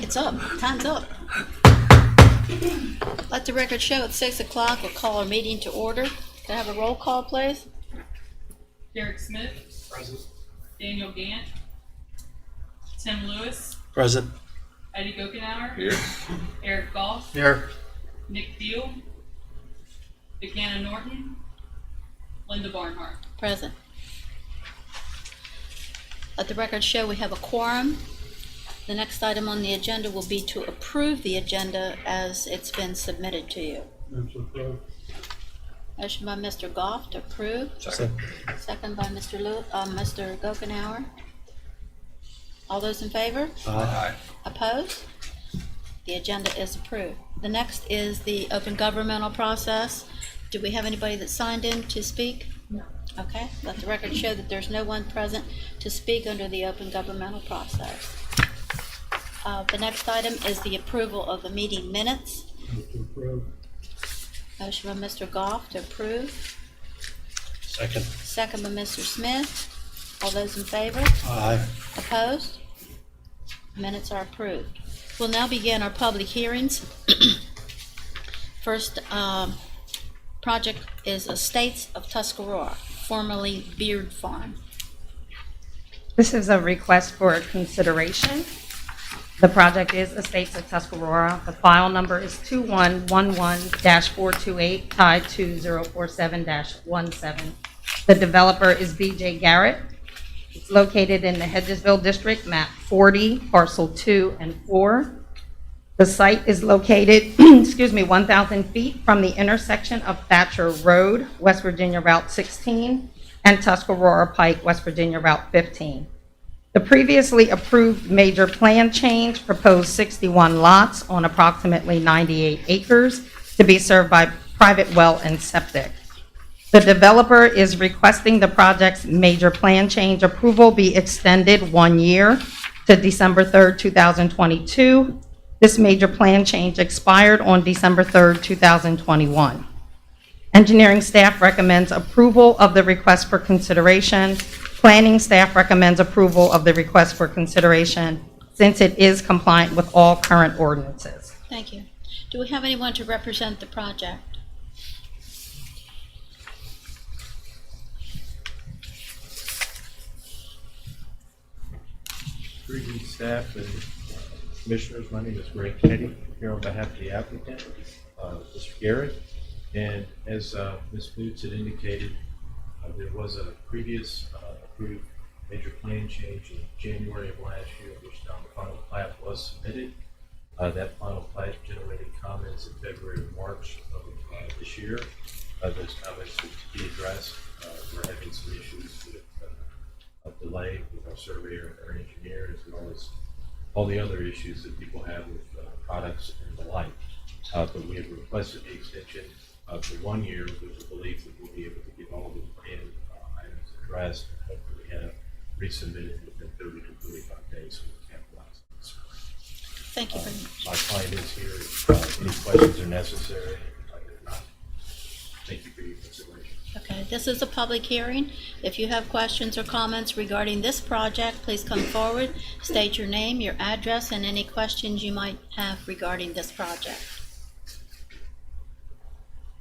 It's up. Time's up. Let the record show at 6 o'clock. We'll call our meeting to order. Can I have a roll call, please? Derek Smith. Present. Daniel Gant. Tim Lewis. Present. Eddie Gokenauer. Here. Eric Goff. Here. Nick Deal. Buchanan Norton. Linda Barnhart. Present. Let the record show we have a quorum. The next item on the agenda will be to approve the agenda as it's been submitted to you. Move to approve. Motion by Mr. Goff to approve. Second. Second by Mr. Gokenauer. All those in favor? Aye. Opposed? The agenda is approved. The next is the open governmental process. Do we have anybody that signed in to speak? No. Okay, let the record show that there's no one present to speak under the open governmental process. The next item is the approval of the meeting minutes. Move to approve. Motion by Mr. Goff to approve. Second. Second by Mr. Smith. All those in favor? Aye. Opposed? Minutes are approved. We'll now begin our public hearings. First project is Estates of Tuscarora, formerly Beard Farm. This is a request for consideration. The project is Estates of Tuscarora. The file number is 2111-428, tied to 047-17. The developer is B.J. Garrett. It's located in the Hedgesville District, map 40, parcel 2 and 4. The site is located, 1,000 feet from the intersection of Thatcher Road, West Virginia Route 16, and Tuscarora Pike, West Virginia Route 15. The previously approved major plan change proposed 61 lots on approximately 98 acres to be served by private well and septic. The developer is requesting the project's major plan change approval be extended 1 year to December 3rd, 2022. This major plan change expired on December 3rd, 2021. Engineering staff recommends approval of the request for consideration. Planning staff recommends approval of the request for consideration since it is compliant with all current ordinances. Thank you. Do we have anyone to represent the project? Greetings, staff and commissioners. My name is Greg Kenny, here on behalf of the applicant, Mr. Garrett. And as Ms. Boots had indicated, there was a previous approved major plan change in January of last year, which now the final plat was submitted. That final plat generated comments in February and March of this year. Those comments are to be addressed. We're having some issues with delay with our surveyor and our engineer, as well as all the other issues that people have with products and the like. But we have requested the extension for 1 year with the belief that we'll be able to get all the plan items addressed and hopefully have resubmitted within 30 to 45 days so we capitalize on this. Thank you very much. My client is here if any questions are necessary. If not, thank you for your consideration. Okay, this is a public hearing. If you have questions or comments regarding this project, please come forward, state your name, your address, and any questions you might have regarding this project.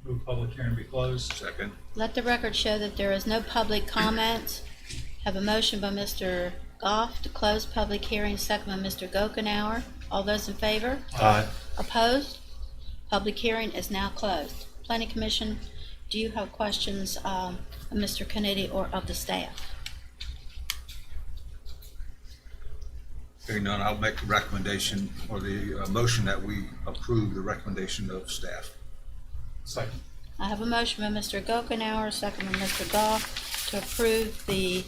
Move public hearing be closed. Second. Let the record show that there is no public comment. Have a motion by Mr. Goff to close public hearing, second by Mr. Gokenauer. All those in favor? Aye. Opposed? Public hearing is now closed. Planning Commission, do you have questions of Mr. Kennedy or of the staff? Hearing none, I'll make the recommendation or the motion that we approve the recommendation of staff. Second. I have a motion by Mr. Gokenauer, second by Mr. Goff, to approve the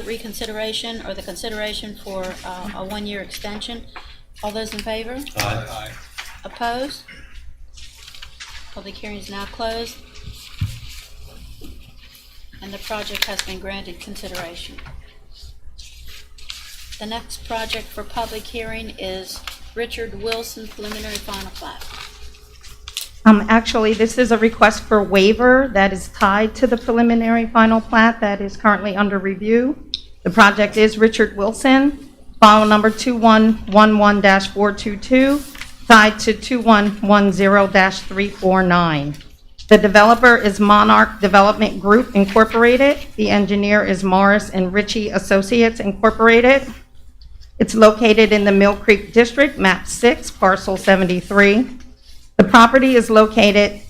reconsideration or the consideration for a 1 year extension. All those in favor? Aye. Opposed? Public hearing is now closed, and the project has been granted consideration. The next project for public hearing is Richard Wilson preliminary final plat. Actually, this is a request for waiver that is tied to the preliminary final plat that is currently under review. The project is Richard Wilson. File number 2111-422, tied to 2110-349. The developer is Monarch Development Group Incorporated. The engineer is Morris and Ritchie Associates Incorporated. It's located in the Mill Creek District, map 6, parcel 73. The property is located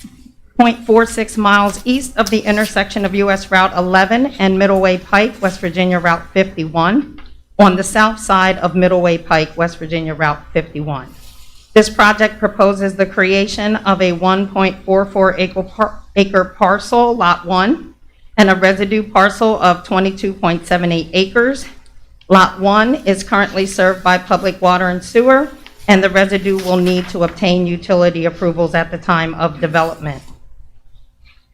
0.46 miles east of the intersection of US Route 11 and Middleway Pike, West Virginia Route 51, on the south side of Middleway Pike, West Virginia Route 51. This project proposes the creation of a 1.44 acre parcel, Lot 1, and a residue parcel of 22.78 acres. Lot 1 is currently served by public water and sewer, and the residue will need to obtain utility approvals at the time of development.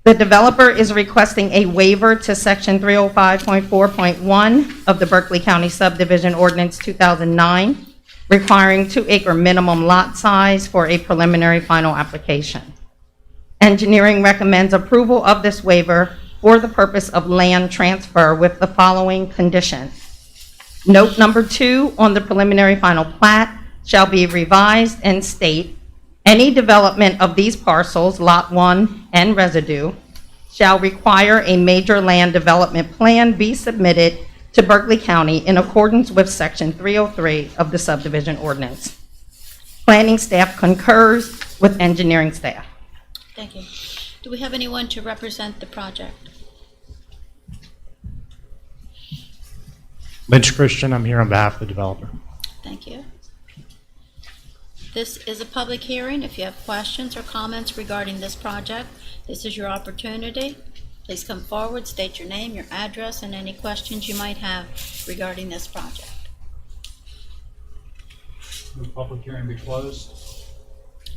The developer is requesting a waiver to Section 305.4.1 of the Berkeley County Subdivision Ordinance 2009, requiring 2-acre minimum lot size for a preliminary final application. Engineering recommends approval of this waiver for the purpose of land transfer with the following conditions. Note number 2 on the preliminary final plat shall be revised and state, any development of these parcels, Lot 1 and residue, shall require a major land development plan be submitted to Berkeley County in accordance with Section 303 of the subdivision ordinance. Planning staff concurs with engineering staff. Thank you. Do we have anyone to represent the project? Lynch Christian, I'm here on behalf of the developer. Thank you. This is a public hearing. If you have questions or comments regarding this project, this is your opportunity. Please come forward, state your name, your address, and any questions you might have regarding this project. Move public hearing be closed.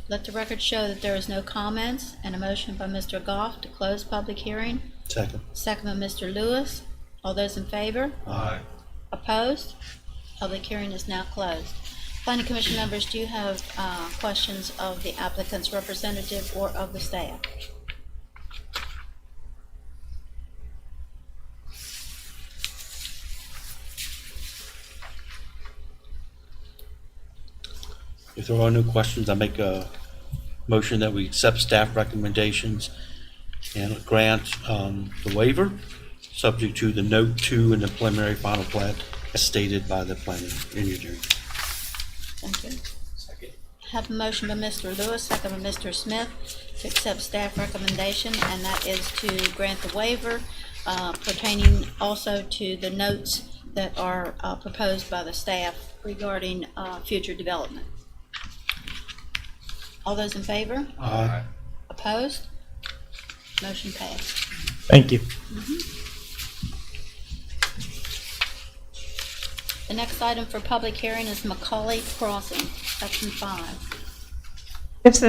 Let the record show that there is no comments, and a motion by Mr. Goff to close public hearing. Second. Second by Mr. Lewis. All those in favor? Aye. Opposed? Public hearing is now closed. Planning Commission members, do you have questions of the applicant's representative or of the staff? If there are no questions, I make a motion that we accept staff recommendations and grant the waiver, subject to the note 2 in the preliminary final plat as stated by the planning engineer. Thank you. Second. Have a motion by Mr. Lewis, second by Mr. Smith, to accept staff recommendation, and that is to grant the waiver pertaining also to the notes that are proposed by the staff regarding future development. All those in favor? Aye. Opposed? Motion passed. Thank you. The next item for public hearing is Macaulay Crossing, section 5. This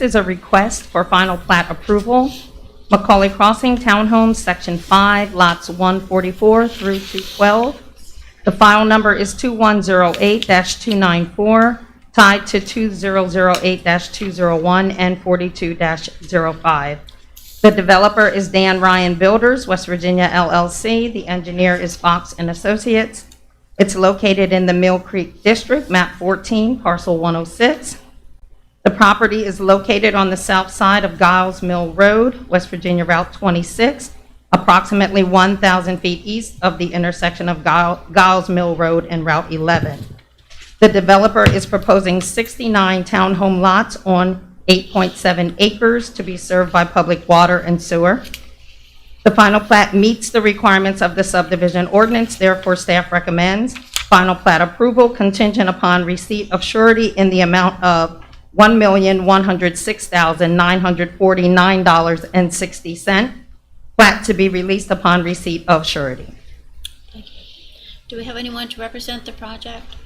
is a request for final plat approval. Macaulay Crossing Townhomes, Section 5, lots 144 through 212. The file number is 2108-294, tied to 2008-201 and 42-05. The developer is Dan Ryan Builders, West Virginia LLC. The engineer is Fox and Associates. It's located in the Mill Creek District, map 14, parcel 106. The property is located on the south side of Giles Mill Road, West Virginia Route 26, approximately 1,000 feet east of the intersection of Giles Mill Road and Route 11. The developer is proposing 69 townhome lots on 8.7 acres to be served by public water and sewer. The final plat meets the requirements of the subdivision ordinance, therefore staff recommends final plat approval contingent upon receipt of surety in the amount of $1,106,949.60. Plat to be released upon receipt of surety. Thank you. Do we have anyone to represent the project?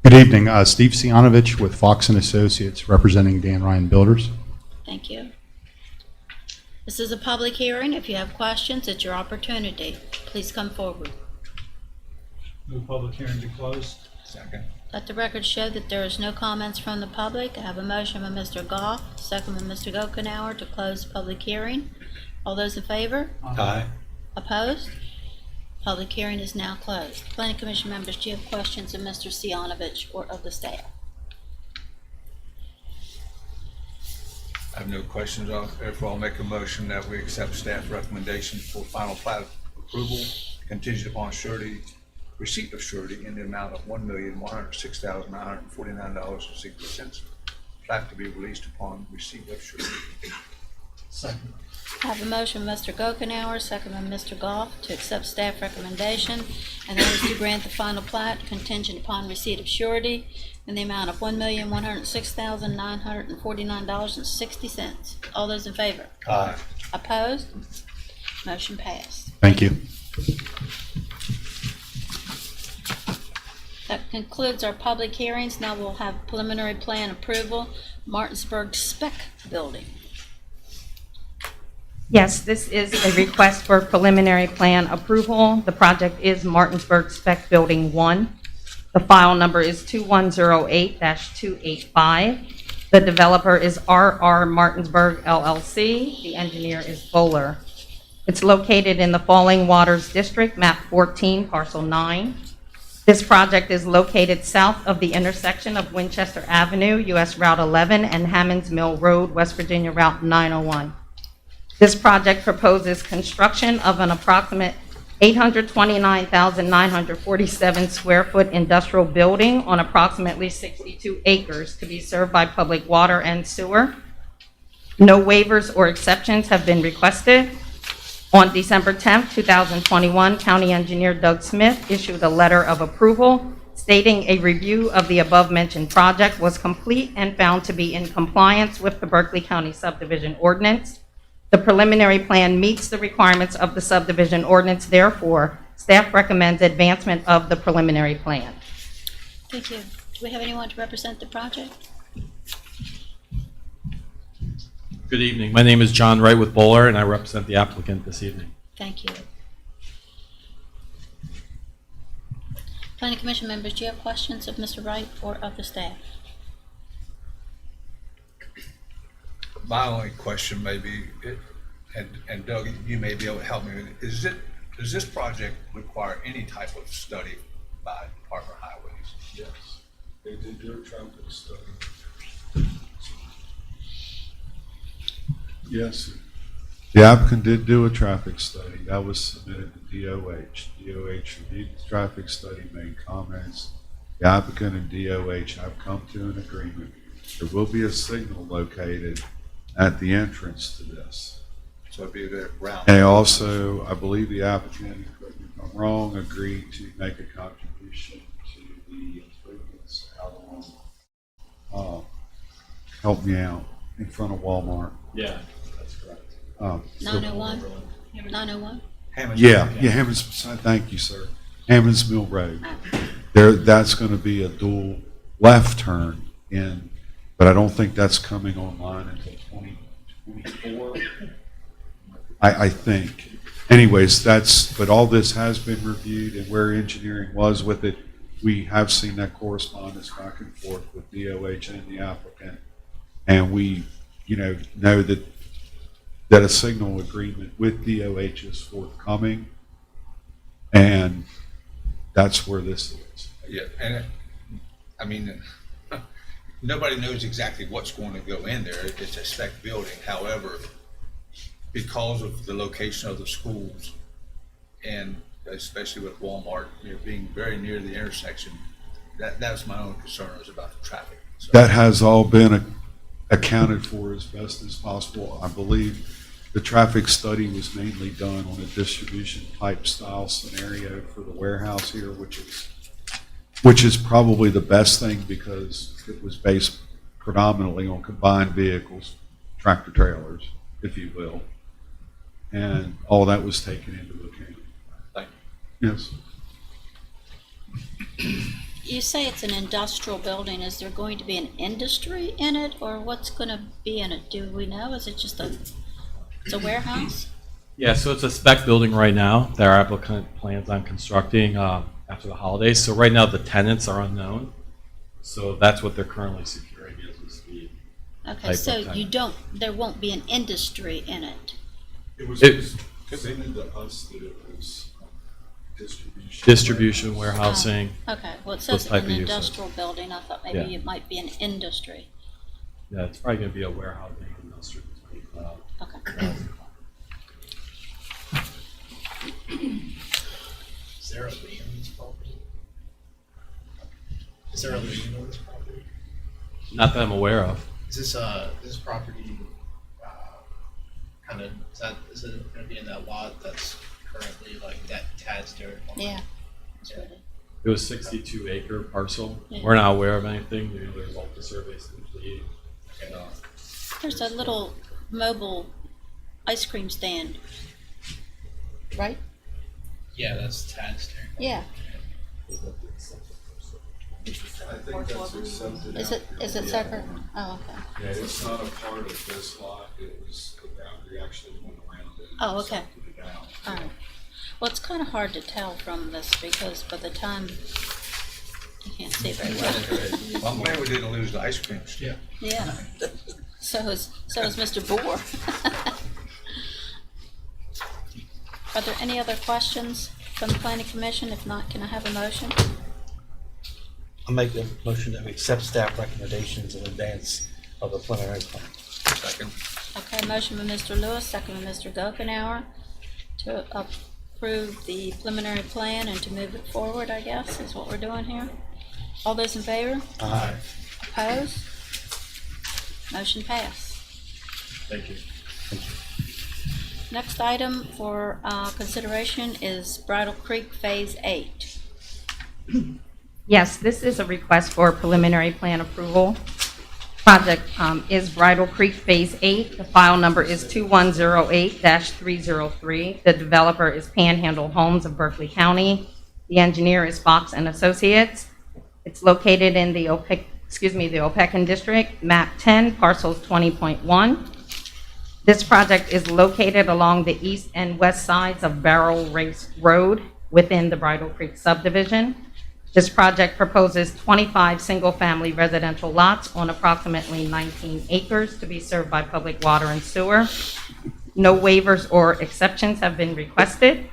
Good evening, Steve Sianovich with Fox and Associates, representing Dan Ryan Builders. Thank you. This is a public hearing. If you have questions, it's your opportunity. Please come forward. Move public hearing be closed. Second. Let the record show that there is no comments from the public. I have a motion by Mr. Goff, second by Mr. Gokenhour to close the public hearing. All those in favor? Aye. Opposed? Public hearing is now closed. Planning Commission members, do you have questions of Mr. Sianovich or of the staff? I have no questions. Therefore, I'll make a motion that we accept staff recommendation for final plat approval contingent upon receipt of surety in the amount of $1,106,949.60. Plat to be released upon receipt of surety. Second. I have a motion by Mr. Gokenhour, second by Mr. Goff, to accept staff recommendation, and that is to grant the final plat contingent upon receipt of surety in the amount of $1,106,949.60. All those in favor? Aye. Opposed? Motion passed. Thank you. That concludes our public hearings. Now we'll have preliminary plan approval, Martinsburg Spec Building. Yes, this is a request for preliminary plan approval. The project is Martinsburg Spec Building 1. The file number is 2108-285. The developer is RR Martinsburg LLC. The engineer is Bowler. It's located in the Falling Waters District, map 14, parcel 9. This project is located south of the intersection of Winchester Avenue, US Route 11, and Hammonds Mill Road, West Virginia Route 901. This project proposes construction of an approximate 829,947 square foot industrial building on approximately 62 acres to be served by public water and sewer. No waivers or exceptions have been requested. On December 10, 2021, County Engineer Doug Smith issued a letter of approval stating a review of the above-mentioned project was complete and found to be in compliance with the Berkeley County subdivision ordinance. The preliminary plan meets the requirements of the subdivision ordinance. Therefore, staff recommends advancement of the preliminary plan. Thank you. Do we have anyone to represent the project? Good evening. My name is John Wright with Bowler, and I represent the applicant this evening. Thank you. Planning Commission members, do you have questions of Mr. Wright or of the staff? My only question may be, and Doug, you may be able to help me with it, does this project require any type of study by Department of Highways? Yes, they did their traffic study. Yes, sir. The applicant did do a traffic study. That was submitted to DOH. DOH reviewed the traffic study, made comments. The applicant and DOH have come to an agreement. There will be a signal located at the entrance to this. So it'd be the ground. And also, I believe the applicant, correct me if I'm wrong, agreed to make a contribution to the improvements out on, help me out, in front of Walmart. Yeah, that's correct. 901? 901? Hammond's- Yeah, Hammonds, thank you, sir. Hammonds Mill Road. That's going to be a dual left turn in, but I don't think that's coming online until 2024. I think. Anyways, but all this has been reviewed, and where engineering was with it, we have seen that correspondence back and forth with DOH and the applicant, and we, know that a signal agreement with DOH is forthcoming, and that's where this is. Yeah, and I mean, nobody knows exactly what's going to go in there. It's a spec building. However, because of the location of the schools, and especially with Walmart, being very near the intersection, that's my only concern is about the traffic. So, That has all been accounted for as best as possible. I believe the traffic study was mainly done on a distribution pipe style scenario for the warehouse here, which is probably the best thing because it was based predominantly on combined vehicles, tractor trailers, if you will. And all that was taken into account. Thank Yes. You say it's an industrial building. Is there going to be an industry in it, or what's going to be in it? Do we know? Is it just it's a warehouse? Yeah, so it's a spec building right now that our applicant plans on constructing after the holidays. So right now the tenants are unknown. So that's what they're currently securing as we speak. Okay, Type so of there won't be an industry in it. It was It- Presented to us that it was distribution. Distribution, warehousing. Okay, well, it Those says type an of uses. industrial building, I thought maybe Yeah. it might be an industry. Yeah, it's probably gonna be a warehousing industry. Okay. Is there a lien on this property? Is there a lien on this property? Not that I'm aware of. Is this property, is it gonna be in that lot that's currently like that Tad's dirt? Yeah. Yeah. It was 62 acre parcel. Yeah. We're not aware of anything. You know, there's all the surveys complete. Okay. There's a little mobile ice cream stand, right? Yeah, that's Tad's dirt. Yeah. I think that's accepted. Is it separate? Oh, okay. Yeah, it's not a part of this lot, it was, the boundary actually went around it. and Oh, okay. accepted it out. All right. Well, it's kind of hard to tell from this because by the time, you can't see very well. Well, I'm glad we didn't lose the ice cream stand. Yeah. So is Mr. Bohr. Are there any other questions from the planning commission? If not, can I have a motion? I'll make a motion that we accept staff recommendations in advance of the preliminary plan. Second. Okay, motion by Mr. Lewis, second by Mr. Gokenhour to approve the preliminary plan and to move it forward, I guess, is what we're doing here. All those in favor? Aye. Opposed? Motion passed. Thank you. Next item for consideration is Bridal Creek Phase 8. Yes, this is a request for preliminary plan approval. Project is Bridal Creek Phase 8. The file number is 2108-303. The developer is Panhandle Homes of Berkeley County. The engineer is Fox and Associates. It's located in the Opequon District, map 10, parcels 20.1. This project is located along the east and west sides of Barrel Race Road within the Bridal Creek subdivision. This project proposes 25 single-family residential lots on approximately 19 acres to be served by public water and sewer. No waivers or exceptions have been requested.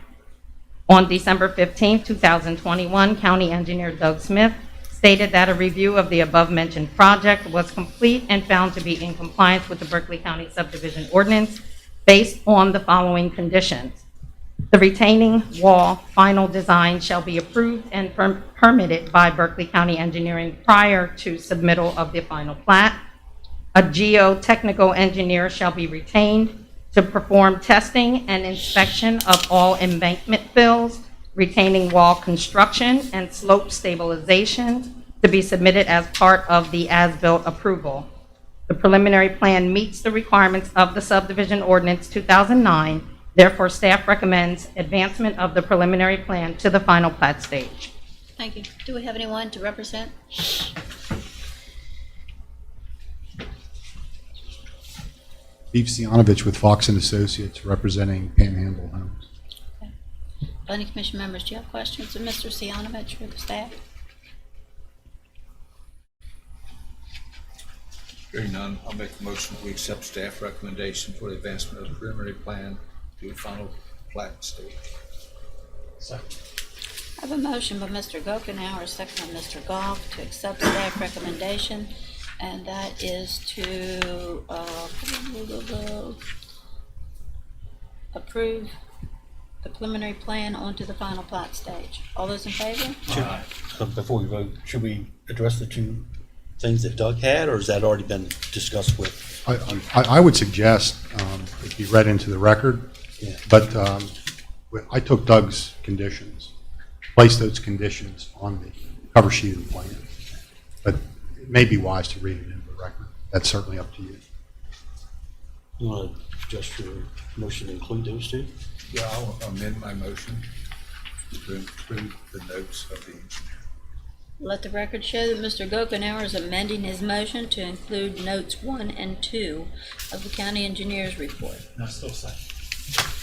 On December 15, 2021, County Engineer Doug Smith stated that a review of the above-mentioned project was complete and found to be in compliance with the Berkeley County subdivision ordinance based on the following conditions. The retaining wall final design shall be approved and permitted by Berkeley County Engineering prior to submittal of the final plat. A geotechnical engineer shall be retained to perform testing and inspection of all embankment fills, retaining wall construction, and slope stabilization to be submitted as part of the as-built approval. The preliminary plan meets the requirements of the subdivision ordinance 2009. Therefore, staff recommends advancement of the preliminary plan to the final plat stage. Thank you. Do we have anyone to represent? Steve Sianovich with Fox and Associates, representing Panhandle Homes. Planning commission members, do you have questions of Mr. Sianovich for the staff? Hearing none, I'll make a motion that we accept staff recommendation for the advancement of the preliminary plan to the final plat stage. Second. I have a motion by Mr. Gokenhour, second by Mr. Goff, to accept staff recommendation, and that is to approve the preliminary plan onto the final plat stage. All those in favor? Before we vote, should we address the two things that Doug had, or has that already been discussed with? I would suggest it be read into the record, Yeah. but I took Doug's conditions, placed those conditions on the cover sheet of the plan. But it may be wise to read it into the record. That's certainly up to you. You want to adjust your motion to include those two? Yeah, I'll amend my motion to include the notes of the engineer. Let the record show that Mr. Gokenhour is amending his motion to include notes 1 and 2 of the county engineer's report. No, still second.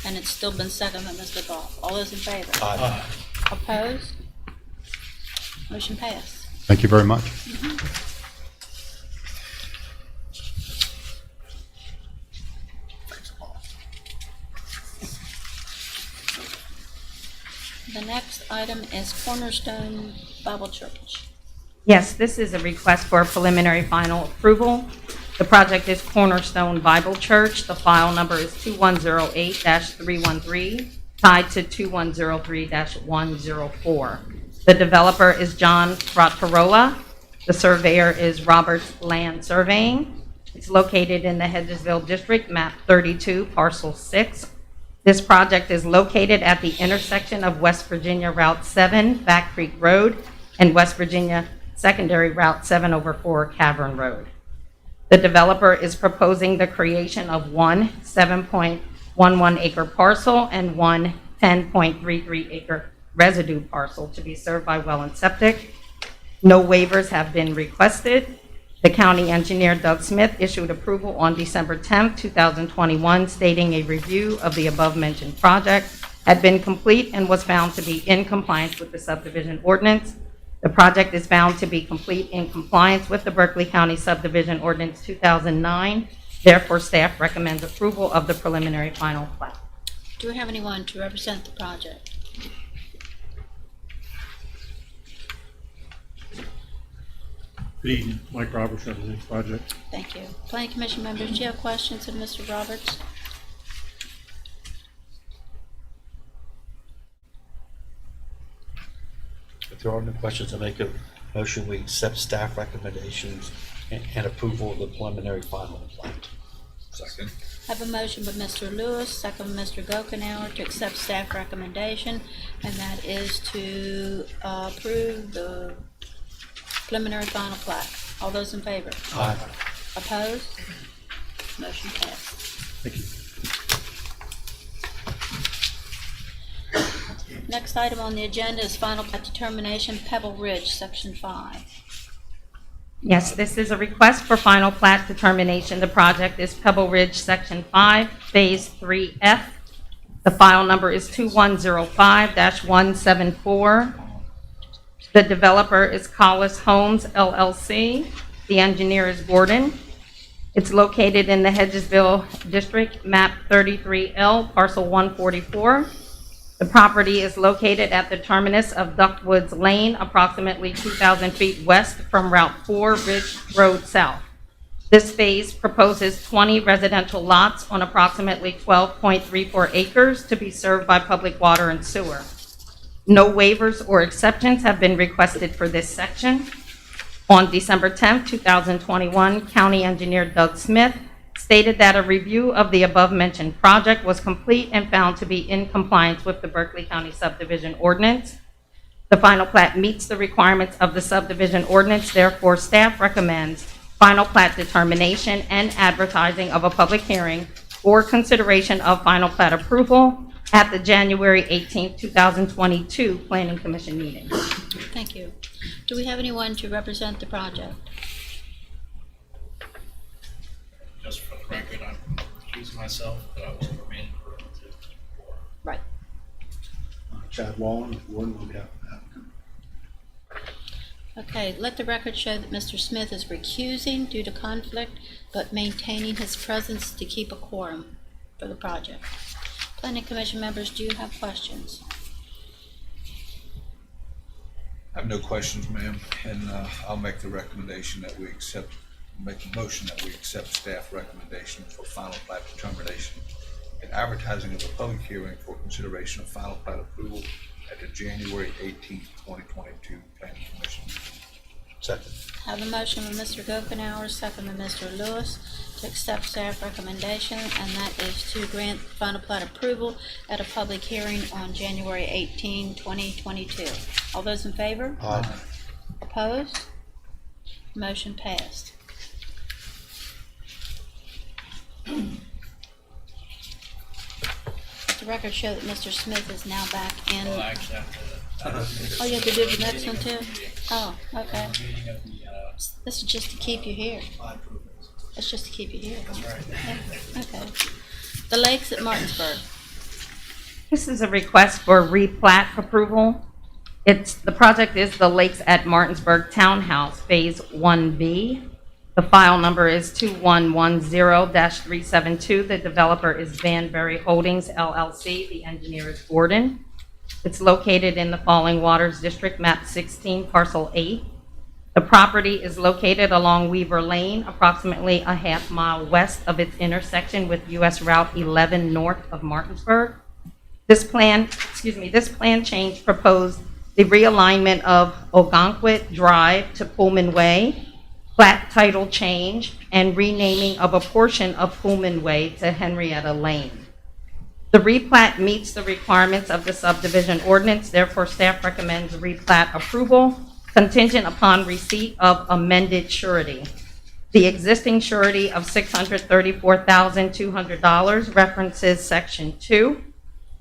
And it's still been seconded by Mr. Goff. All those in favor? Aye. Opposed? Motion passed. Thank you very much. Thanks, Paul. The next item is Cornerstone Bible Church. Yes, this is a request for preliminary final approval. The project is Cornerstone Bible Church. The file number is 2108-313, tied to 2103-104. The developer is John Rottarola. The surveyor is Roberts Land Surveying. It's located in the Hedgesville District, map 32, parcel 6. This project is located at the intersection of West Virginia Route 7, Back Creek Road, and West Virginia Secondary Route 7/4 Cavern Road. The developer is proposing the creation of one 7.11 acre parcel and one 10.33 acre residue parcel to be served by well and septic. No waivers have been requested. The county engineer, Doug Smith, issued approval on December 10, 2021, stating a review of the above-mentioned project had been complete and was found to be in compliance with the subdivision ordinance. The project is found to be complete in compliance with the Berkeley County Subdivision Ordinance 2009. Therefore, staff recommends approval of the preliminary final plat. Do we have anyone to represent the project? Good evening, Mike Roberts, representing the project. Thank you. Planning Commission members, do you have questions of Mr. Roberts? If there are no questions, I make a motion, we accept staff recommendations and approval of the preliminary final plat. Second. I have a motion by Mr. Lewis, second by Mr. Gokenhour to accept staff recommendation, and that is to approve the preliminary final plat. All those in favor? Aye. Opposed? Motion passed. Thank you. Next item on the agenda is final plat determination, Pebble Ridge, Section 5. Yes, this is a request for final plat determination. The project is Pebble Ridge, Section 5, Phase 3F. The file number is 2105-174. The developer is Collis Homes LLC. The engineer is Gordon. It's located in the Hedgesville District, map 33L, parcel 144. The property is located at the terminus of Duckwoods Lane, approximately 2,000 feet west from Route 4, Ridge Road South. This phase proposes 20 residential lots on approximately 12.34 acres to be served by public water and sewer. No waivers or exceptions have been requested for this section. On December 10, 2021, County Engineer Doug Smith stated that a review of the above-mentioned project was complete and found to be in compliance with the Berkeley County Subdivision Ordinance. The final plat meets the requirements of the subdivision ordinance, therefore staff recommends final plat determination and advertising of a public hearing or consideration of final plat approval at the January 18, 2022 Planning Commission meeting. Thank you. Do we have anyone to represent the project? Just for the record, I'm recusing myself, but I will remain in the room until before. Right. Chad Wallen, Warden, on behalf of the applicant. Okay, let the record show that Mr. Smith is recusing due to conflict, but maintaining his presence to keep a quorum for the project. Planning Commission members, do you have questions? I have no questions, ma'am, and I'll make the recommendation that we accept, make a motion that we accept staff recommendation for final plat determination and advertising of a public hearing for consideration of final plat approval at the January 18th, 2022 Planning Commission. Second. Have a motion by Mr. Gokenhour, second by Mr. Lewis to accept staff recommendation, and that is to grant final plat approval at a public hearing on January 18, 2022. All those in favor? Aye. Opposed? Motion passed. Let the record show that Mr. Smith is now back in. Well, I actually have to. Oh, you have to do the next one too? Oh, okay. Meeting of the, This is just to keep you here. plat approvals. It's just to keep you here. That's right. Okay. The lakes at Martinsburg. This is a request for replat approval. The project is the Lakes at Martinsburg Townhouse, Phase 1B. The file number is 2110-372. The developer is Vanbury Holdings LLC. The engineer is Gordon. It's located in the Falling Waters District, map 16, parcel 8. The property is located along Weaver Lane, approximately a half-mile west of its intersection with US Route 11 north of Martinsburg. This plan change proposed the realignment of Ogonquit Drive to Pullman Way, plat title change, and renaming of a portion of Pullman Way to Henrietta Lane. The replat meets the requirements of the subdivision ordinance, therefore staff recommends replat approval contingent upon receipt of amended surety. The existing surety of $634,200 references Section 2,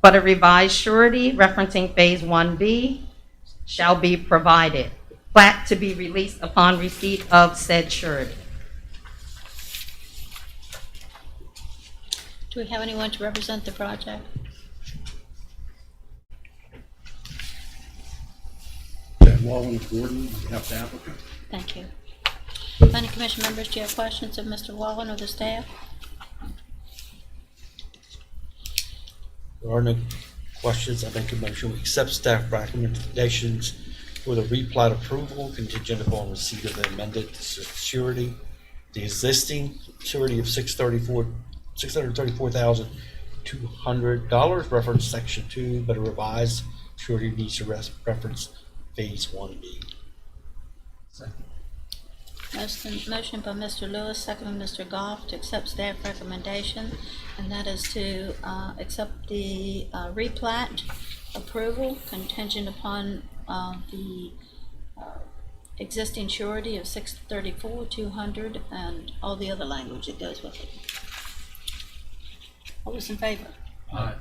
but a revised surety referencing Phase 1B shall be provided. Plat to be released upon receipt of said surety. Do we have anyone to represent the project? Chad Wallen of Gordon, on behalf of the applicant. Thank you. Planning Commission members, do you have questions of Mr. Wallen or the staff? There are no questions. I make a motion we accept staff recommendations for the replat approval contingent upon receipt of the amended surety. The existing surety of $634,200 reference Section 2, but a revised surety needs to reference Phase 1B. Motion by Mr. Lewis, second by Mr. Goff to accept staff recommendation, and that is to accept the replat approval contingent upon the existing surety of $634,200 and all the other language that goes with it. All those in favor? Aye.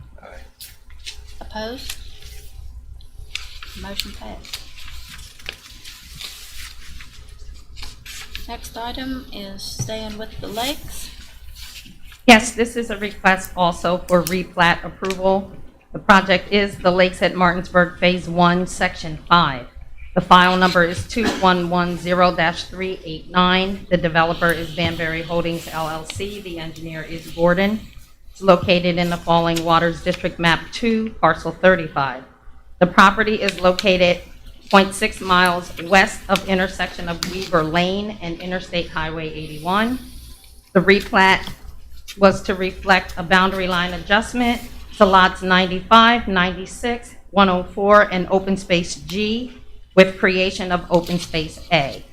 Opposed? Motion passed. Next item is staying with the lakes. Yes, this is a request also for replat approval. The project is the Lakes at Martinsburg Phase 1, Section 5. The file number is 2110-389. The developer is Banbury Holdings LLC. The engineer is Gordon. It's located in the Falling Waters District, map 2, parcel 35. The property is located 0.6 miles west of intersection of Weaver Lane and Interstate Highway 81. The replat was to reflect a boundary line adjustment to lots 95, 96, 104, and open space G with creation of open space A.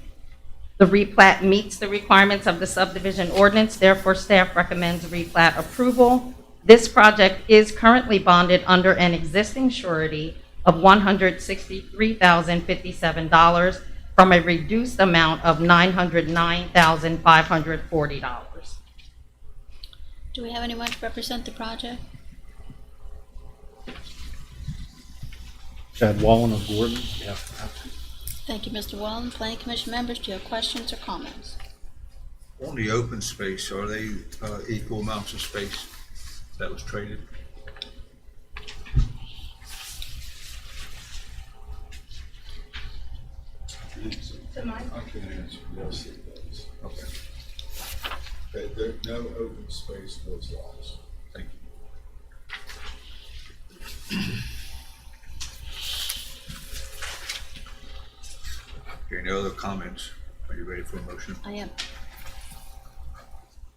The replat meets the requirements of the subdivision ordinance, therefore staff recommends replat approval. This project is currently bonded under an existing surety of $163,057 from a reduced amount of $909,540. Do we have anyone to represent the project? Chad Wallen of Gordon, on behalf of the applicant. Thank you, Mr. Wallen. Planning Commission members, do you have questions or comments? On the open space, are they equal amounts of space that was traded? I can answer, yes, it does. Okay, No open space was lost. thank you. Okay, no other comments? Are you ready for a motion? I am.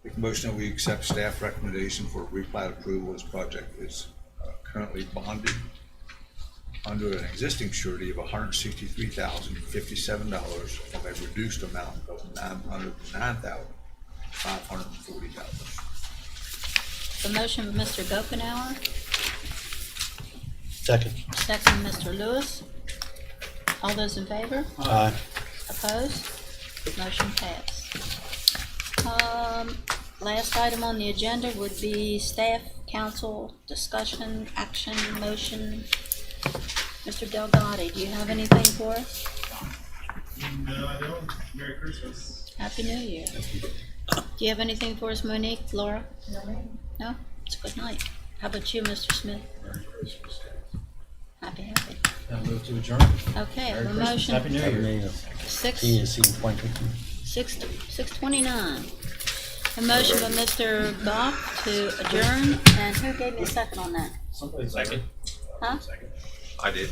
Make a motion that we accept staff recommendation for replat approval. This project is currently bonded under an existing surety of $163,057 from a reduced amount of $909,540. The motion by Mr. Gokenhour, Second. second by Mr. Lewis. All those in favor? Aye. Opposed? Motion passed. Last item on the agenda would be staff, council, discussion, action, motion. Mr. Delgado, do you have anything for us? No, I don't. Merry Christmas. Happy New Year. Do you have anything for us, Monique, Laura? No? It's a good night. How about you, Mr. Smith? Merry Christmas. Happy. I move to adjourn. Okay, Merry a Christmas. motion, Happy New Year. six, PNC appointment. 6:29. A motion by Mr. Goff to adjourn, and who gave me a second on that? Second. Huh? Second. I did.